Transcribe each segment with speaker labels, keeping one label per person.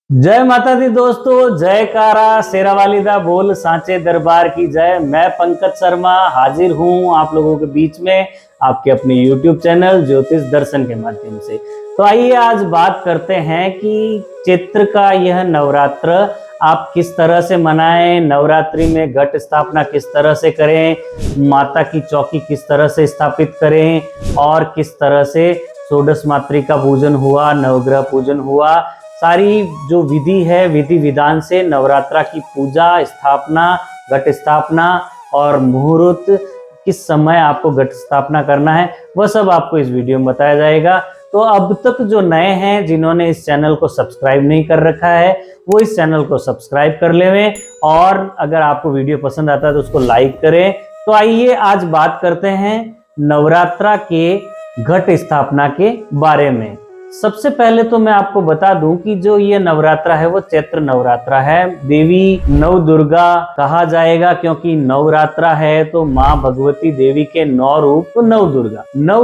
Speaker 1: जय माता दी दोस्तों, जयकारा शेरावाली दा बोल सांचे दरबार की जय। मैं पंकज शर्मा हाजिर हूँ आप लोगों के बीच में आपके अपने YouTube चैनल ज्योतिष दर्शन के माध्यम से। तो आइए आज बात करते हैं कि चैत्र का यह नवरात्र आप किस तरह से मनाएं, नवरात्रि में घट स्थापना किस तरह से करें, माता की चौकी किस तरह से स्थापित करें और किस तरह से षोडश मातृ का पूजन हुआ, नवग्रह पूजन हुआ, सारी जो विधि है विधि विधान से नवरात्रा की पूजा स्थापना, घट स्थापना और मुहूर्त किस समय आपको घट स्थापना करना है वह सब आपको इस वीडियो में बताया जाएगा। तो अब तक जो नए हैं जिन्होंने इस चैनल को सब्सक्राइब नहीं कर रखा है वो इस चैनल को सब्सक्राइब कर लें और अगर आपको वीडियो पसंद आता है तो उसको लाइक करें। तो आइए आज बात करते हैं नवरात्रा के घट स्थापना के बारे में। सबसे पहले तो मैं आपको बता दूं कि जो ये नवरात्रा है वो चैत्र नवरात्रा है। देवी नव दुर्गा कहा जाएगा क्योंकि नवरात्रा है तो माँ भगवती देवी के 9 रूप तो नव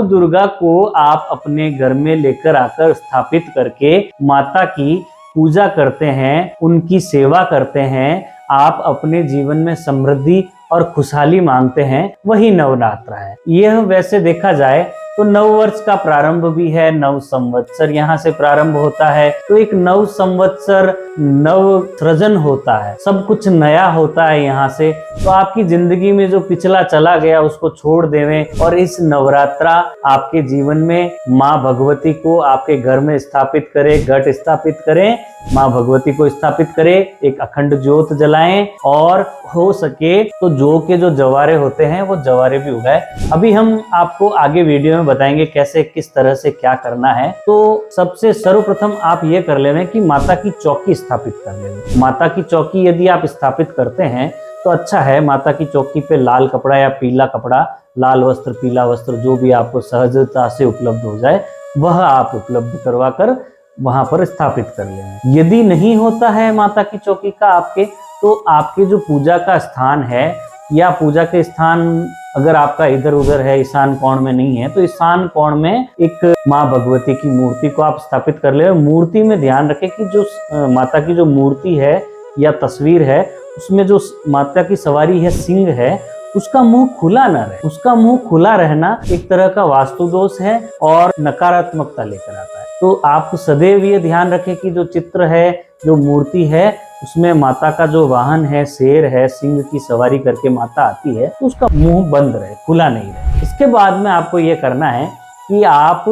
Speaker 1: दुर्गा को आप अपने घर में लेकर आकर स्थापित करके माता की पूजा करते हैं, उनकी सेवा करते हैं, आप अपने जीवन में समृद्धि और खुशहाली मांगते हैं, वही नवरात्रा है। यह वैसे देखा जाए तो नव वर्ष का प्रारंभ भी है, नव संवत्सर यहाँ से प्रारंभ होता है। तो एक नव संवत्सर नव सृजन होता है, सब कुछ नया होता है यहाँ से। तो आपकी जिंदगी में जो पिछला चला गया उसको छोड़ देवें और इस नवरात्रा आपके जीवन में माँ भगवती को आपके घर में स्थापित करें, घट स्थापित करें, माँ भगवती को स्थापित करें, एक अखंड ज्योत जलाएं और हो सके तो जौ के जो जवारे होते हैं वो जवारे भी उगाए। अभी हम आपको आगे वीडियो में बताएंगे कैसे किस तरह से क्या करना है। तो सबसे सर्वप्रथम आप ये कर लें कि माता की चौकी स्थापित कर लें। माता की चौकी यदि आप स्थापित करते हैं तो अच्छा है। माता की चौकी पे लाल कपड़ा या पीला कपड़ा, लाल वस्त्र पीला वस्त्र जो भी आपको सहजता से उपलब्ध हो जाए वह आप उपलब्ध करवा कर वहां पर स्थापित कर लें। यदि नहीं होता है माता की चौकी का आपके, तो आपके जो पूजा का स्थान है या पूजा के स्थान अगर आपका इधर उधर है, ईशान कोण में नहीं है, तो ईशान कोण में एक माँ भगवती की मूर्ति को आप स्थापित कर ले। मूर्ति में ध्यान रखें कि जो माता की जो मूर्ति है या तस्वीर है उसमें जो माता की सवारी है, सिंह है, उसका मुंह खुला ना रहे। उसका मुंह खुला रहना एक तरह का वास्तु दोष है और नकारात्मकता लेकर आता है। तो आप सदैव ये ध्यान रखें कि जो चित्र है, जो मूर्ति है, उसमें माता का जो वाहन है, शेर है, सिंह की सवारी करके माता आती है, तो उसका मुंह बंद रहे, खुला नहीं रहे। इसके बाद में आपको ये करना है कि आप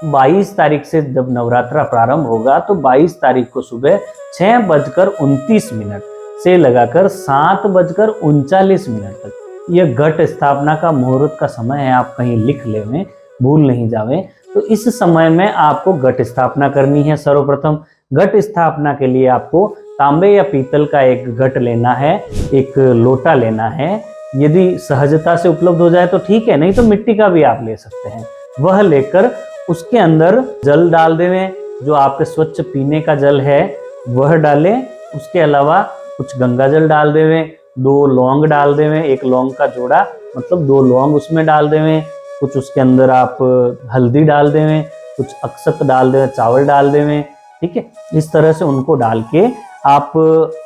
Speaker 1: 22 तारीख से जब नवरात्रा प्रारंभ होगा तो 22 तारीख को सुबह 6:29 से लगाकर 7:39 तक यह घट स्थापना का मुहूर्त का समय है। आप कहीं लिख लें, भूल नहीं जावें। तो इस समय में आपको घट स्थापना करनी है। सर्वप्रथम घट स्थापना के लिए आपको तांबे या पीतल का एक घट लेना है, एक लोटा लेना है। यदि सहजता से उपलब्ध हो जाए तो ठीक है, नहीं तो मिट्टी का भी आप ले सकते हैं। वह लेकर उसके अंदर जल डाल देवें, जो आपके स्वच्छ पीने का जल है वह डालें। उसके अलावा कुछ गंगा जल डाल देवें, 2 लौंग डाल देवें, 1 लौंग का जोड़ा मतलब 2 लौंग उसमें डाल देवें। कुछ उसके अंदर आप हल्दी डाल देवें, कुछ अक्षत डाल देवें, चावल डाल देवें। ठीक है, इस तरह से उनको डाल के आप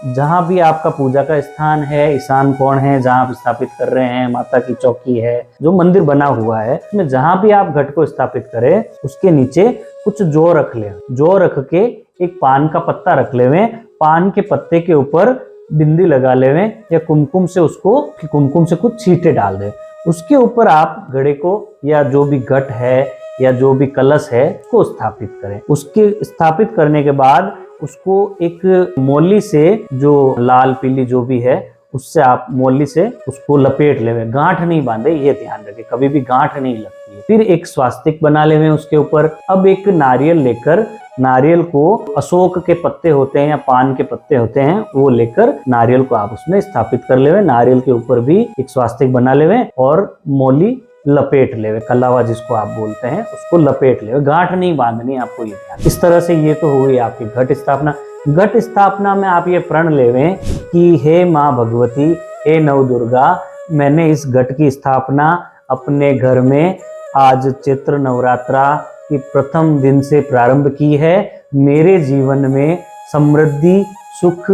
Speaker 1: जहां भी आपका पूजा का स्थान है, ईशान कोण है जहां आप स्थापित कर रहे हैं, माता की चौकी है, जो मंदिर बना हुआ है, उसमें जहां भी आप घट को स्थापित करें उसके नीचे कुछ जौ रख लें। जौ रख के एक पान का पत्ता रख लेवें। पान के पत्ते के ऊपर बिंदी लगा लेवें या कुमकुम से कुछ छींटे डाल दें। उसके ऊपर आप घड़े को या जो भी घट है या जो भी कलश है को स्थापित करें। उसके स्थापित करने के बाद उसको एक मोली से, जो लाल पीली जो भी है, उससे आप मोली से उसको लपेट लेवें। गांठ नहीं बांधे, ये ध्यान रखें, कभी भी गांठ नहीं लगती है। फिर एक स्वास्तिक बना लेवें उसके ऊपर। अब एक नारियल लेकर, नारियल को अशोक के पत्ते होते हैं या पान के पत्ते होते हैं, वो लेकर नारियल को आप उसमें स्थापित कर लेवें। नारियल के ऊपर भी एक स्वास्तिक बना लेवें और मोली लपेट लेवे, कलावा जिसको आप बोलते हैं, उसको लपेट लेवे। गांठ नहीं बांधनी आपको, ये ध्यान। इस तरह से ये तो हो गई आपकी घट स्थापना। घट स्थापना में आप ये प्रण लेवें कि हे माँ भगवती, हे नव दुर्गा, मैंने इस घट की स्थापना अपने घर में आज चैत्र नवरात्रा की प्रथम दिन से प्रारंभ की है। मेरे जीवन में समृद्धि, सुख,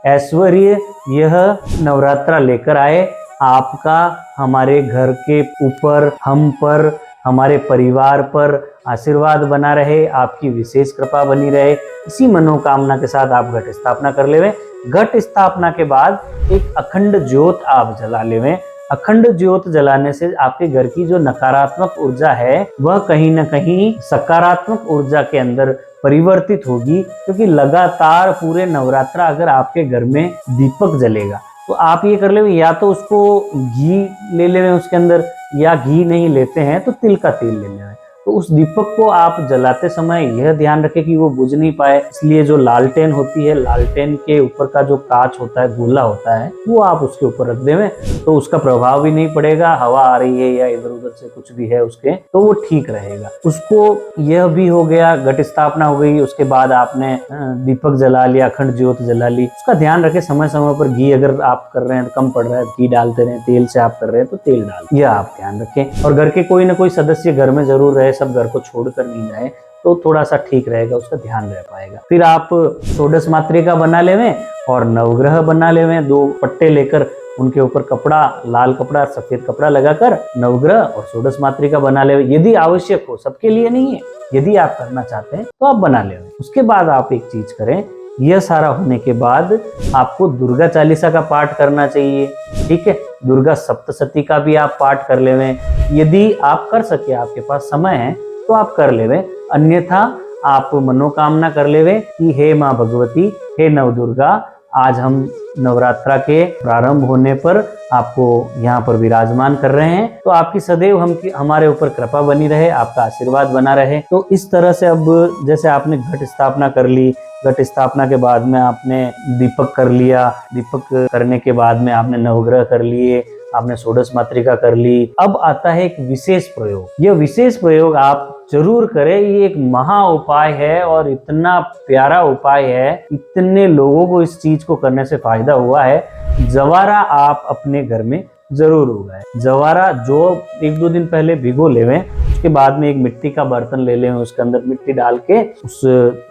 Speaker 1: ऐश्वर्य यह नवरात्रा लेकर आए। आपका हमारे घर के ऊपर, हम पर, हमारे परिवार पर आशीर्वाद बना रहे, आपकी विशेष कृपा बनी रहे। इसी मनोकामना के साथ आप घट स्थापना कर लेवें। घट स्थापना के बाद एक अखंड ज्योत आप जला लेवें। अखंड ज्योत जलाने से आपके घर की जो नकारात्मक ऊर्जा है वह कहीं ना कहीं सकारात्मक ऊर्जा के अंदर परिवर्तित होगी, क्योंकि लगातार पूरे नवरात्रा अगर आपके घर में दीपक जलेगा तो आप ये कर ले, या तो उसको घी ले लें उसके अंदर, या घी नहीं लेते हैं तो तिल का तेल ले लें। तो उस दीपक को आप जलाते समय यह ध्यान रखें कि वो बुझ नहीं पाए, इसलिए जो लालटेन होती है, लालटेन के ऊपर का जो कांच होता है, गोला होता है, वो आप उसके ऊपर रख देवें तो उसका प्रभाव भी नहीं पड़ेगा। हवा आ रही है या इधर उधर से कुछ भी है उसके, तो वो ठीक रहेगा। उसको, यह भी हो गया, घट स्थापना हो गई। उसके बाद आपने दीपक जला लिया, अखंड ज्योत जला ली। उसका ध्यान रखें समय समय पर घी अगर आप कर रहे हैं तो कम पड़ रहा है, घी डालते रहे। तेल से आप कर रहे हैं तो तेल डाल, यह आप ध्यान रखें। और घर के कोई ना कोई सदस्य घर में जरूर रहे, सब घर को छोड़कर नहीं जाए तो थोड़ा सा ठीक रहेगा, उसका ध्यान रह पाएगा। फिर आप षोडश मातृका बना लेवें और नवग्रह बना लेवें। 2 पट्टे लेकर उनके ऊपर कपड़ा, लाल कपड़ा, सफेद कपड़ा लगाकर नवग्रह और षोडश मातृका बना लेवें। यदि आवश्यक हो, सबके लिए नहीं है, यदि आप करना चाहते हैं तो आप बना लेवें। उसके बाद आप एक चीज करें, यह सारा होने के बाद आपको दुर्गा चालीसा का पाठ करना चाहिए। ठीक है, दुर्गा सप्तशती का भी आप पाठ कर लेवें। यदि आप कर सके, आपके पास समय है तो आप कर लेवें, अन्यथा आप मनोकामना कर लेवें कि हे माँ भगवती, हे नवदुर्गा, आज हम नवरात्रा के प्रारंभ होने पर आपको यहाँ पर विराजमान कर रहे हैं, तो आपकी सदैव हमारे ऊपर कृपा बनी रहे, आपका आशीर्वाद बना रहे। तो इस तरह से अब जैसे आपने घट स्थापना कर ली, घट स्थापना के बाद में आपने दीपक कर लिया, दीपक करने के बाद में आपने नवग्रह कर लिए, आपने षोडश मातृका कर ली। अब आता है एक विशेष प्रयोग। यह विशेष प्रयोग आप जरूर करें, ये एक महा उपाय है और इतना प्यारा उपाय है, इतने लोगों को इस चीज को करने से फायदा हुआ है। जवारा आप अपने घर में जरूर उगाएं। जवारा जो 1-2 दिन पहले भिगो लेवें, उसके बाद में एक मिट्टी का बर्तन ले लें, उसके अंदर मिट्टी डाल के उस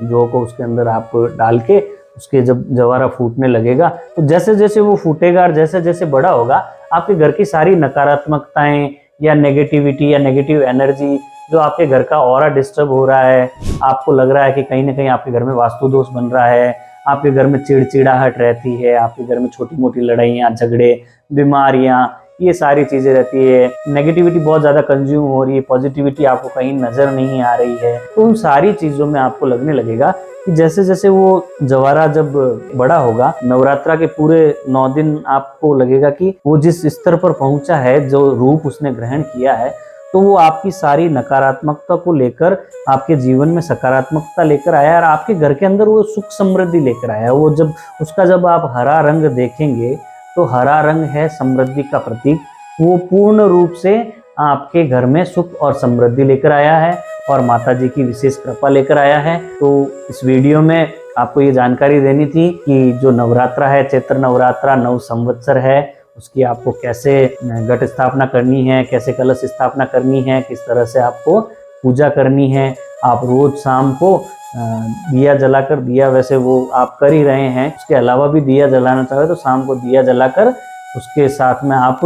Speaker 1: जौ को उसके अंदर आप डाल के, उसके जब जवारा फूटने लगेगा तो जैसे जैसे वो फूटेगा और जैसे जैसे बड़ा होगा, आपके घर की सारी नकारात्मकताएं या नेगेटिविटी या नेगेटिव एनर्जी, जो आपके घर का ऑरा डिस्टर्ब हो रहा है, आपको लग रहा है कि कहीं ना कहीं आपके घर में वास्तु दोष बन रहा है, आपके घर में चिड़चिड़ाहट रहती है, आपके घर में छोटी मोटी लड़ाइयाँ, झगड़े, बीमारियाँ, ये सारी चीजें रहती है, नेगेटिविटी बहुत ज्यादा कंज्यूम हो रही है, पॉजिटिविटी आपको कहीं नजर नहीं आ रही है, तो उन सारी चीजों में आपको लगने लगेगा कि जैसे जैसे वो जवारा जब बड़ा होगा, नवरात्रा के पूरे 9 दिन आपको लगेगा कि वो जिस स्तर पर पहुंचा है, जो रूप उसने ग्रहण किया है, तो वो आपकी सारी नकारात्मकता को लेकर आपके जीवन में सकारात्मकता लेकर आया और आपके घर के अंदर वो सुख समृद्धि लेकर आया। वो जब आप हरा रंग देखेंगे तो हरा रंग है समृद्धि का प्रतीक। वो पूर्ण रूप से आपके घर में सुख और समृद्धि लेकर आया है और माता जी की विशेष कृपा लेकर आया है। तो इस वीडियो में आपको ये जानकारी देनी थी कि जो नवरात्रा है, चैत्र नवरात्रा 9 संवत्सर है, उसकी आपको कैसे घट स्थापना करनी है, कैसे कलश स्थापना करनी है, किस तरह से आपको पूजा करनी है। आप रोज शाम को दिया जलाकर, दिया वैसे वो आप कर ही रहे हैं, उसके अलावा भी दिया जलाना चाहे तो शाम को दिया जलाकर उसके साथ में आप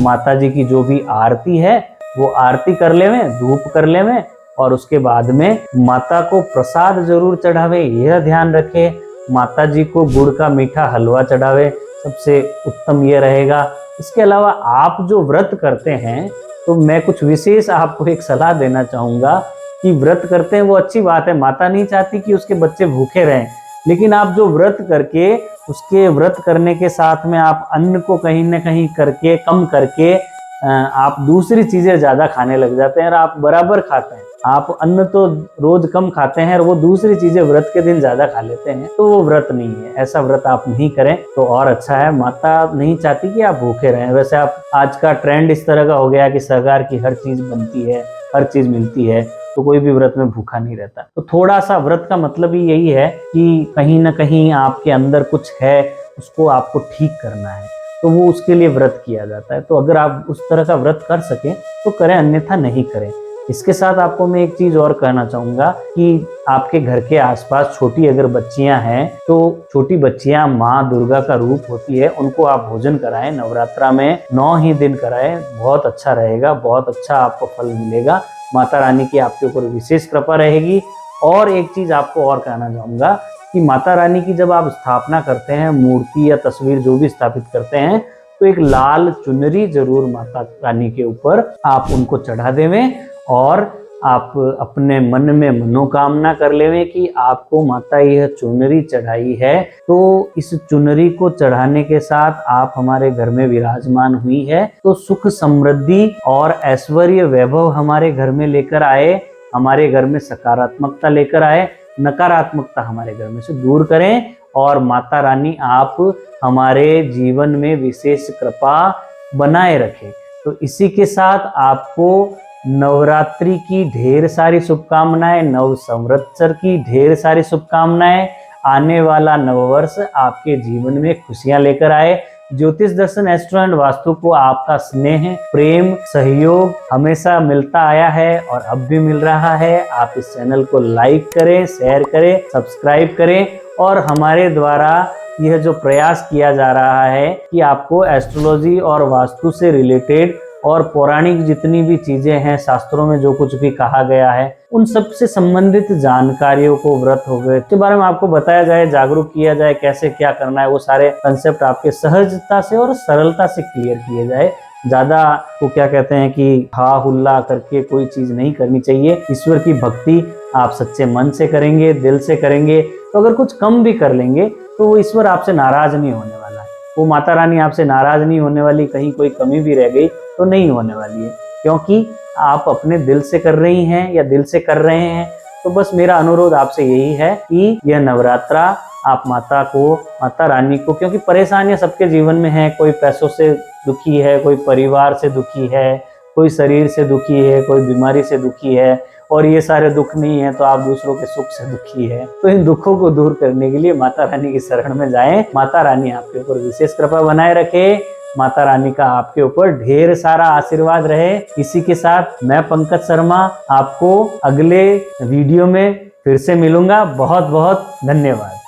Speaker 1: माता जी की जो भी आरती है वो आरती कर लेवें, धूप कर लेवें और उसके बाद में माता को प्रसाद जरूर चढ़ावे। यह ध्यान रखें, माता जी को गुड़ का मीठा हलवा चढ़ावे, सबसे उत्तम ये रहेगा। इसके अलावा आप जो व्रत करते हैं, तो मैं कुछ विशेष आपको एक सलाह देना चाहूँगा कि व्रत करते हैं वो अच्छी बात है, माता नहीं चाहती कि उसके बच्चे भूखे रहें, लेकिन आप जो व्रत करके, उसके व्रत करने के साथ में आप अन्न को कहीं ना कहीं करके, कम करके आप दूसरी चीज़ें ज़्यादा खाने लग जाते हैं और आप बराबर खाते हैं। आप अन्न तो रोज कम खाते हैं और वो दूसरी चीजें व्रत के दिन ज्यादा खा लेते हैं, तो वो व्रत नहीं है। ऐसा व्रत आप नहीं करें तो और अच्छा है। माता नहीं चाहती कि आप भूखे रहें। वैसे आप आज का ट्रेंड इस तरह का हो गया कि सरकार की हर चीज बनती है, हर चीज मिलती है, तो कोई भी व्रत में भूखा नहीं रहता। तो थोड़ा सा व्रत का मतलब ही यही है कि कहीं ना कहीं आपके अंदर कुछ है, उसको आपको ठीक करना है, तो वो उसके लिए व्रत किया जाता है। तो अगर आप उस तरह का व्रत कर सकें तो करें, अन्यथा नहीं करें। इसके साथ आपको मैं एक चीज और कहना चाहूंगा कि आपके घर के आसपास छोटी अगर बच्चियां हैं तो छोटी बच्चियां माँ दुर्गा का रूप होती है, उनको आप भोजन कराएं। नवरात्रा में 9 ही दिन कराएं, बहुत अच्छा रहेगा, बहुत अच्छा आपको फल मिलेगा। माता रानी की आपके ऊपर विशेष कृपा रहेगी। और एक चीज आपको और कहना चाहूंगा कि माता रानी की जब आप स्थापना करते हैं, मूर्ति या तस्वीर जो भी स्थापित करते हैं, तो एक लाल चुनरी जरूर माता रानी के ऊपर आप उनको चढ़ा देवें और आप अपने मन में मनोकामना कर लेवें कि आपको माता यह चुनरी चढ़ाई है, तो इस चुनरी को चढ़ाने के साथ आप हमारे घर में विराजमान हुई है, तो सुख समृद्धि और ऐश्वर्य वैभव हमारे घर में लेकर आए, हमारे घर में सकारात्मकता लेकर आए, नकारात्मकता हमारे घर में से दूर करें और माता रानी आप हमारे जीवन में विशेष कृपा बनाए रखें। तो इसी के साथ आपको नवरात्रि की ढेर सारी शुभकामनाएं, नव संवत्सर की ढेर सारी शुभकामनाएं। आने वाला नववर्ष आपके जीवन में खुशियां लेकर आए। ज्योतिष दर्शन एस्ट्रो एंड वास्तु को आपका स्नेह, प्रेम, सहयोग हमेशा मिलता आया है और अब भी मिल रहा है। आप इस चैनल को लाइक करें, शेयर करें, सब्सक्राइब करें और हमारे द्वारा यह जो प्रयास किया जा रहा है कि आपको एस्ट्रोलॉजी और वास्तु से रिलेटेड और पौराणिक जितनी भी चीजें हैं, शास्त्रों में जो कुछ भी कहा गया है, उन सब से संबंधित जानकारियों को, व्रत हो गए, के बारे में आपको बताया जाए, जागरूक किया जाए, कैसे क्या करना है, वो सारे कंसेप्ट आपके सहजता से और सरलता से क्लियर किए जाए। ज्यादा वो क्या कहते हैं कि हा हुल्ला करके कोई चीज नहीं करनी चाहिए। ईश्वर की भक्ति आप सच्चे मन से करेंगे, दिल से करेंगे, तो अगर कुछ कम भी कर लेंगे तो वो ईश्वर आपसे नाराज नहीं होने वाला है, वो माता रानी आपसे नाराज नहीं होने वाली। कहीं कोई कमी भी रह गई तो नहीं होने वाली है, क्योंकि आप अपने दिल से कर रही हैं या दिल से कर रहे हैं। तो बस मेरा अनुरोध आपसे यही है कि यह नवरात्रा आप माता रानी को, क्योंकि परेशानियां सबके जीवन में है, कोई पैसों से दुखी है, कोई परिवार से दुखी है, कोई शरीर से दुखी है, कोई बीमारी से दुखी है, और ये सारे दुख नहीं है तो आप दूसरों के सुख से दुखी है। तो इन दुखों को दूर करने के लिए माता रानी की शरण में जाएं। माता रानी आपके ऊपर विशेष कृपा बनाए रखे, माता रानी का आपके ऊपर ढेर सारा आशीर्वाद रहे। इसी के साथ मैं पंकज शर्मा आपको अगले वीडियो में फिर से मिलूंगा। बहुत बहुत धन्यवाद।